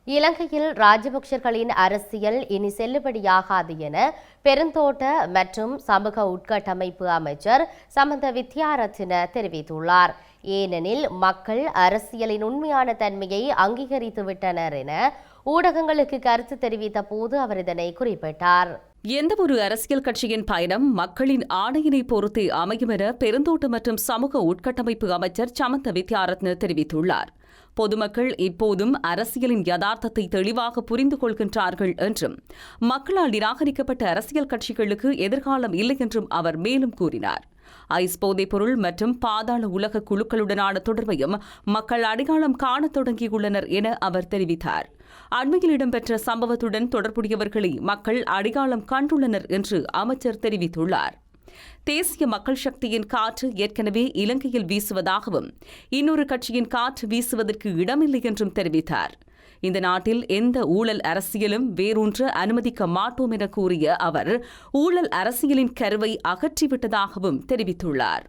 இலங்கையில் ராஜபக்சர்களின் அரசியல் இனி செல்லுபடியாகாது என பெருந்தோட்ட மற்றும் சமூக உட்கட்டமைப்பு அமைச்சர் சமந்த வித்யாரத்ன தெரிவித்துள்ளார். ஏனெனில் மக்கள் அரசியலின் உண்மையான தன்மையை அங்கீகரித்துவிட்டனர் என ஊடகங்களுக்கு கருத்து தெரிவித்த போது அவர் இதனை குறிப்பிட்டார். எந்தவொரு அரசியல் கட்சியின் பயணம் மக்களின் ஆணையினை பொறுத்தே அமையும் என பெருந்தோட்ட மற்றும் சமூக உட்கட்டமைப்பு அமைச்சர் சமந்த வித்யாரத்ன தெரிவித்துள்ளார். பொதுமக்கள் இப்போதும் அரசியலின் யதார்த்தத்தை தெளிவாக புரிந்து கொள்கின்றார்கள் என்றும் மக்களால் நிராகரிக்கப்பட்ட அரசியல் கட்சிகளுக்கு எதிர்காலம் இல்லை என்றும் அவர் மேலும் கூறினார். ஐஸ் போதைப்பொருள் மற்றும் பாதாள உலக குழுக்களுடனான தொடர்பையும் மக்கள் அடையாளம் காணத் தொடங்கியுள்ளனர் என அவர் தெரிவித்தார். அண்மையில் இடம்பெற்ற சம்பவத்துடன் தொடர்புடையவர்களை மக்கள் அடையாளம் கண்டுள்ளனர் என்று அமைச்சர் தெரிவித்துள்ளார். தேசிய மக்கள் சக்தியின் காற்று ஏற்கனவே இலங்கையில் வீசுவதாகவும் இன்னொரு கட்சியின் காற்று வீசுவதற்கு இடமில்லை என்றும் தெரிவித்தார். இந்த நாட்டில் எந்த ஊழல் அரசியலும் வேரூன்ற அனுமதிக்க மாட்டோம் என கூறிய அவர் ஊழல் அரசியலின் கருவை அகற்றிவிட்டதாகவும் தெரிவித்துள்ளார்.